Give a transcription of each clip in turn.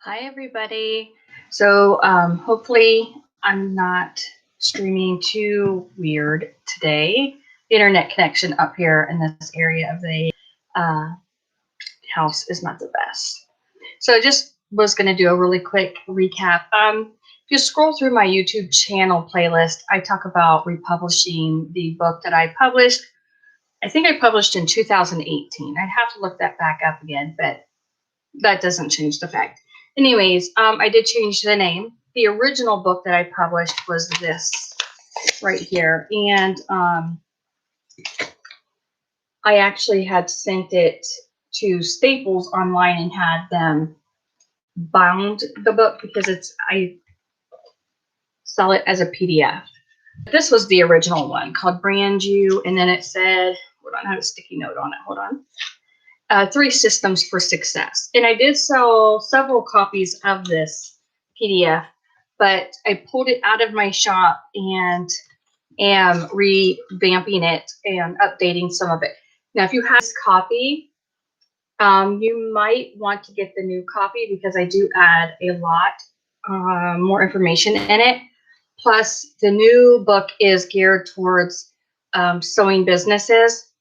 Hi, everybody. So hopefully I'm not streaming too weird today. The internet connection up here in this area of the uh, house is not the best. So I just was going to do a really quick recap. If you scroll through my YouTube channel playlist, I talk about republishing the book that I published. I think I published in 2018. I'd have to look that back up again, but that doesn't change the fact. Anyways, I did change the name. The original book that I published was this right here. And I actually had sent it to Staples online and had them bound the book because I sell it as a PDF. This was the original one called Brand You. And then it said, hold on, I have a sticky note on it. Hold on. 3 systems for success. And I did sell several copies of this PDF, but I pulled it out of my shop and am revamping it and updating some of it. Now, if you have this copy, you might want to get the new copy because I do add a lot more information in it. Plus, the new book is geared towards sewing businesses.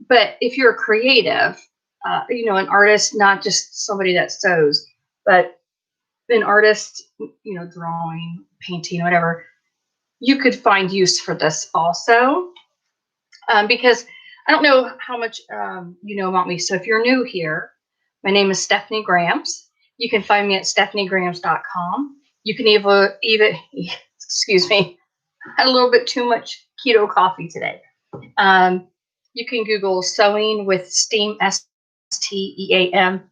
But if you're a creative, an artist, not just somebody that sews, but an artist, drawing, painting, whatever, you could find use for this also. Because I don't know how much you know about me. So if you're new here, my name is Stephanie Grams. You can find me at stephaniegrams.com. You can even excuse me, I had a little bit too much keto coffee today. You can Google Sewing with Steam, STEAM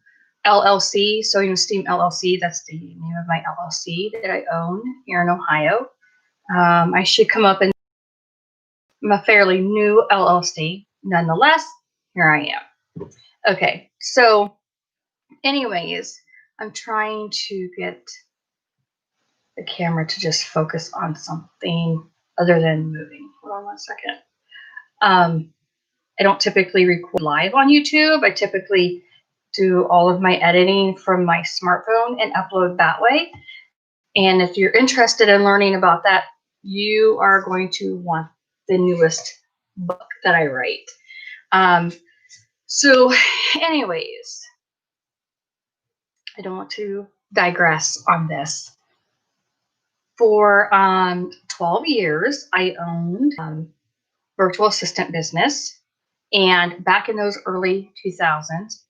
LLC. Sewing with Steam LLC. That's the name of my LLC that I own here in Ohio. I should come up, and I'm a fairly new LLC. Nonetheless, here I am. Okay, so anyways, I'm trying to get the camera to just focus on something other than moving. Hold on one second. I don't typically record live on YouTube. I typically do all of my editing from my smartphone and upload that way. And if you're interested in learning about that, you are going to want the newest book that I write. So anyways, I don't want to digress on this. For 12 years, I owned virtual assistant business. And back in those early 2000s,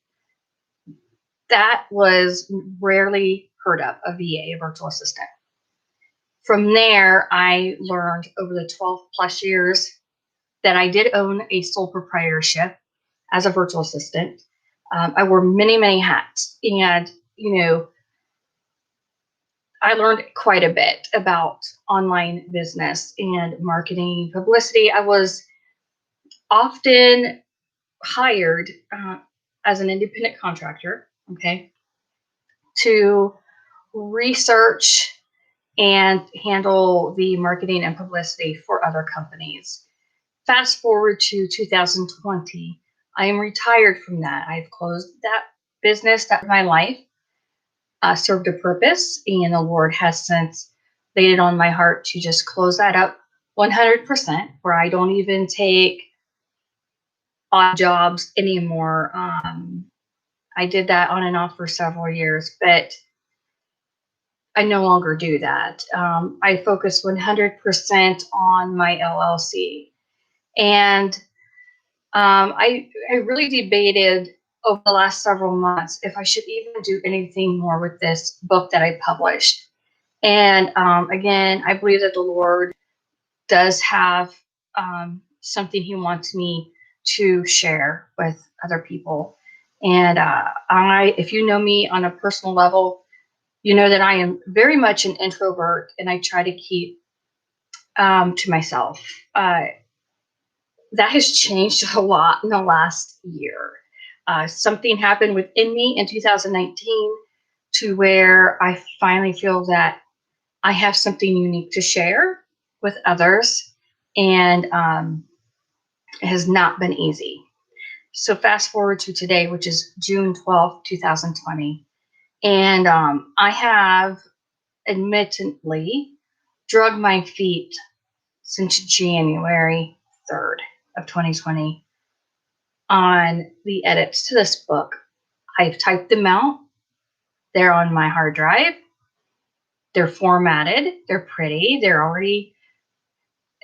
that was rarely heard of, a VA, a virtual assistant. From there, I learned over the 12 plus years that I did own a sole proprietorship as a virtual assistant. I wore many, many hats. And, I learned quite a bit about online business and marketing, publicity. I was often hired as an independent contractor, okay, to research and handle the marketing and publicity for other companies. Fast forward to 2020, I am retired from that. I've closed that business, that my life served a purpose, and the Lord has since laid it on my heart to just close that up 100%, where I don't even take odd jobs anymore. I did that on and off for several years, but I no longer do that. I focus 100% on my LLC. And I really debated over the last several months if I should even do anything more with this book that I published. And again, I believe that the Lord does have something He wants me to share with other people. And if you know me on a personal level, you know that I am very much an introvert, and I try to keep to myself. That has changed a lot in the last year. Something happened within me in 2019 to where I finally feel that I have something unique to share with others, and it has not been easy. So fast forward to today, which is June 12th, 2020, And I have admittedly drug my feet since January 3rd of 2020 on the edits to this book. I've typed them out. They're on my hard drive. They're formatted. They're pretty. They're already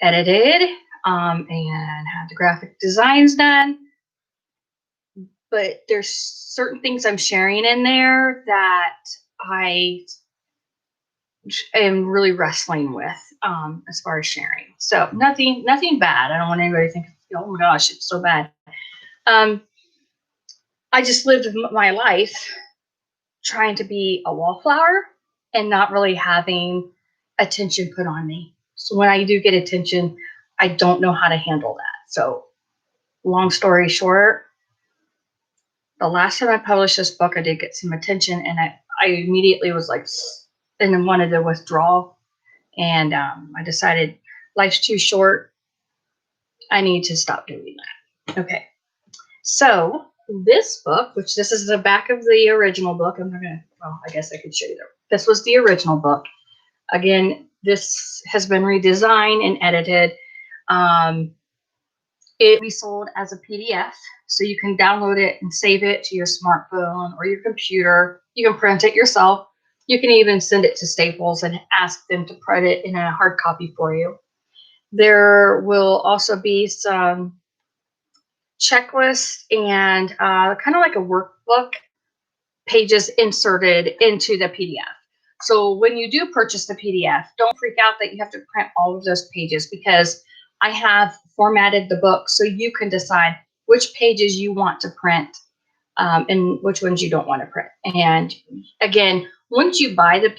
edited and had the graphic designs done. But there's certain things I'm sharing in there that I am really wrestling with as far as sharing. So nothing bad. I don't want anybody to think, oh my gosh, it's so bad. I just lived my life trying to be a wallflower and not really having attention put on me. So when I do get attention, I don't know how to handle that. So long story short, the last time I published this book, I did get some attention, and I immediately was like, and then wanted to withdraw. And I decided life's too short. I need to stop doing that. Okay. So this book, which this is the back of the original book. I'm not gonna, well, I guess I could show you that. This was the original book. Again, this has been redesigned and edited. It will be sold as a PDF, so you can download it and save it to your smartphone or your computer. You can print it yourself. You can even send it to Staples and ask them to print it in a hard copy for you. There will also be some checklists and kind of like a workbook pages inserted into the PDF. So when you do purchase the PDF, don't freak out that you have to print all of those pages, because I have formatted the book so you can decide which pages you want to print and which ones you don't want to print. And again, once you buy the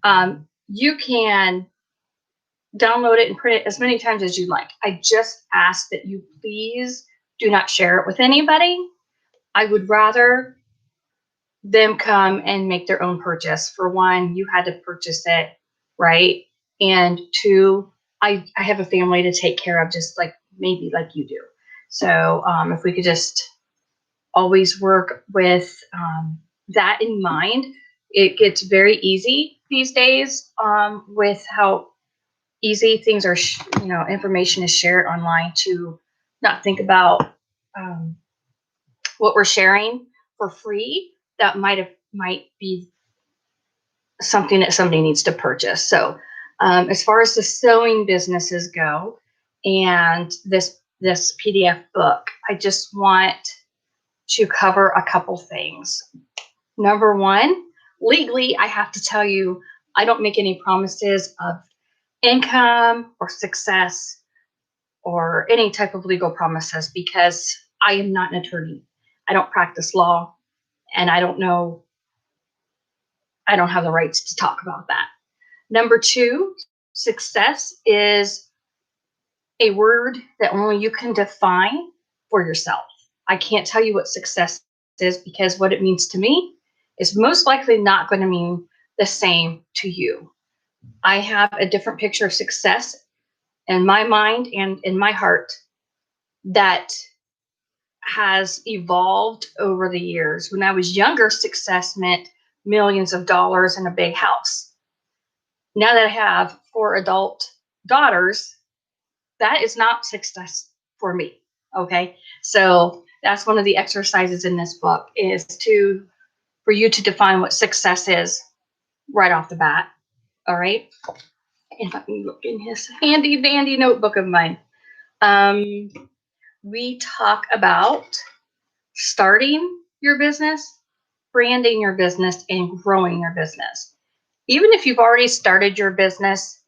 PDF, you can download it and print it as many times as you like. I just ask that you please do not share it with anybody. I would rather them come and make their own purchase. For one, you had to purchase it, right? And two, I have a family to take care of, just like maybe like you do. So if we could just always work with that in mind, it gets very easy these days with how easy things are, information is shared online, to not think about what we're sharing for free that might be something that somebody needs to purchase. So as far as the sewing businesses go and this PDF book, I just want to cover a couple things. Number one, legally, I have to tell you, I don't make any promises of income or success or any type of legal promises, because I am not an attorney. I don't practice law, and I don't have the rights to talk about that. Number two, success is a word that only you can define for yourself. I can't tell you what success is, because what it means to me is most likely not going to mean the same to you. I have a different picture of success in my mind and in my heart that has evolved over the years. When I was younger, success meant millions of dollars and a big house. Now that I have 4 adult daughters, that is not success for me. Okay. So that's one of the exercises in this book, is for you to define what success is right off the bat. All right. And let me look in his handy dandy notebook of mine. We talk about starting your business, branding your business, and growing your business. Even if you've already started your business,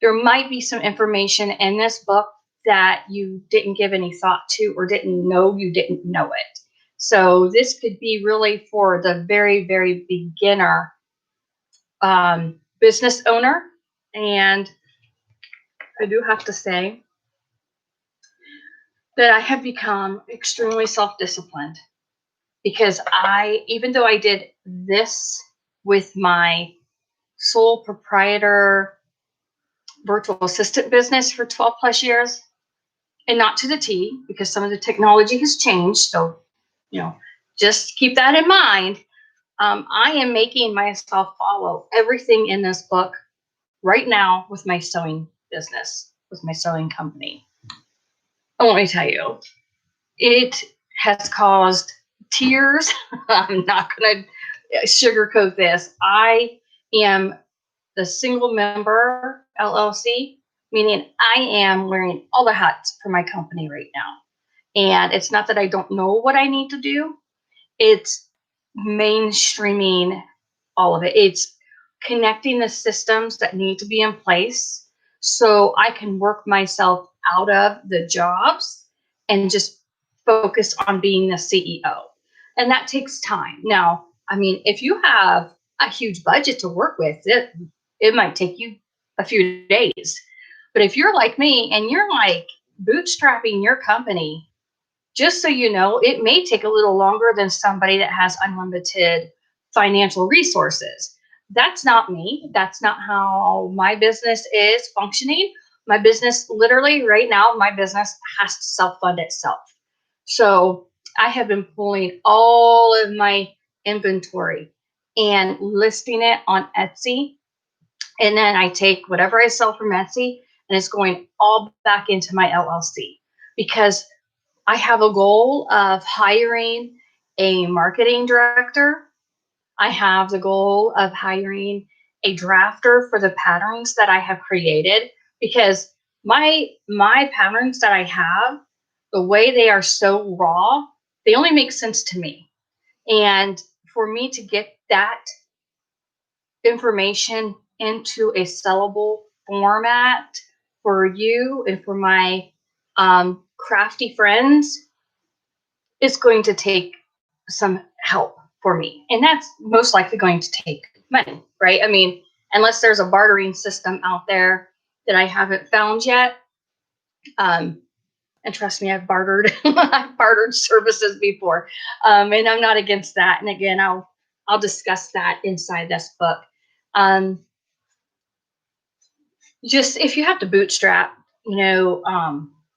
there might be some information in this book that you didn't give any thought to, or didn't know you didn't know it. So this could be really for the very, very beginner business owner. And I do have to say that I have become extremely self-disciplined, because even though I did this with my sole proprietor virtual assistant business for 12 plus years, and not to the T, because some of the technology has changed. So, just keep that in mind. I am making myself follow everything in this book right now with my sewing business, with my sewing company. And let me tell you, it has caused tears. I'm not going to sugarcoat this. I am the single member LLC, meaning I am wearing all the hats for my company right now. And it's not that I don't know what I need to do, it's mainstreaming all of it. It's connecting the systems that need to be in place so I can work myself out of the jobs and just focus on being the CEO. And that takes time. Now, I mean, if you have a huge budget to work with, it might take you a few days. But if you're like me and you're like bootstrapping your company, just so you know, it may take a little longer than somebody that has unlimited financial resources. That's not me. That's not how my business is functioning. My business, literally right now, my business has to self-fund itself. So I have been pulling all of my inventory and listing it on Etsy. And then I take whatever I sell from Etsy and it's going all back into my LLC because I have a goal of hiring a marketing director. I have the goal of hiring a drafter for the patterns that I have created because my patterns that I have, the way they are so raw, they only make sense to me. And for me to get that information into a sellable format for you and for my crafty friends, is going to take some help for me. And that's most likely going to take money, right? I mean, unless there's a bartering system out there that I haven't found yet. And trust me, I've bartered, I've bartered services before. And I'm not against that. And again, I'll discuss that inside this book. Just if you have to bootstrap,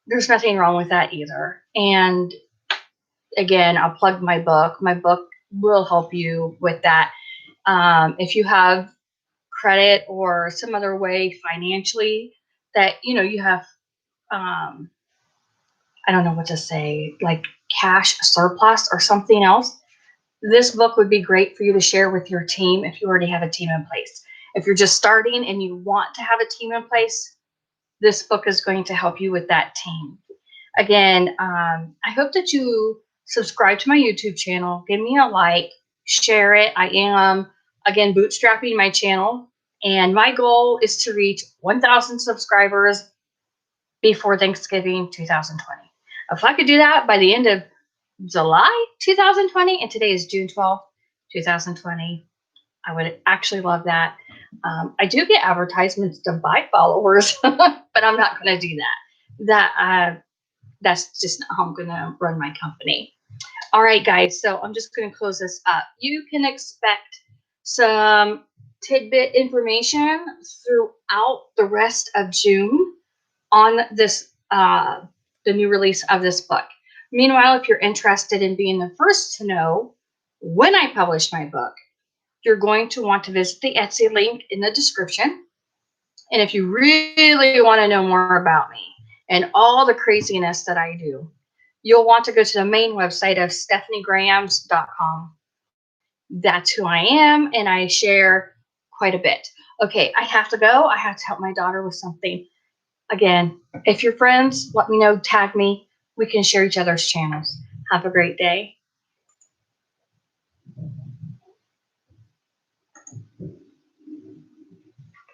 there's nothing wrong with that either. And again, I'll plug my book. My book will help you with that. If you have credit or some other way financially that, you have, I don't know what to say, like cash surplus or something else, this book would be great for you to share with your team if you already have a team in place. If you're just starting and you want to have a team in place, this book is going to help you with that team. Again, I hope that you subscribe to my YouTube channel, give me a like, share it. I am, again, bootstrapping my channel, and my goal is to reach 1,000 subscribers before Thanksgiving 2020. If I could do that by the end of July 2020, and today is June 12th, 2020, I would actually love that. I do get advertisements to buy followers, but I'm not going to do that. That's just not how I'm going to run my company. All right, guys. So I'm just going to close this up. You can expect some tidbit information throughout the rest of June on this, the new release of this book. Meanwhile, if you're interested in being the first to know when I publish my book, you're going to want to visit the Etsy link in the description. And if you really want to know more about me and all the craziness that I do, you'll want to go to the main website of stephaniegrams.com. That's who I am, and I share quite a bit. Okay, I have to go. I have to help my daughter with something. Again, if you're friends, let me know, tag me. We can share each other's channels. Have a great day.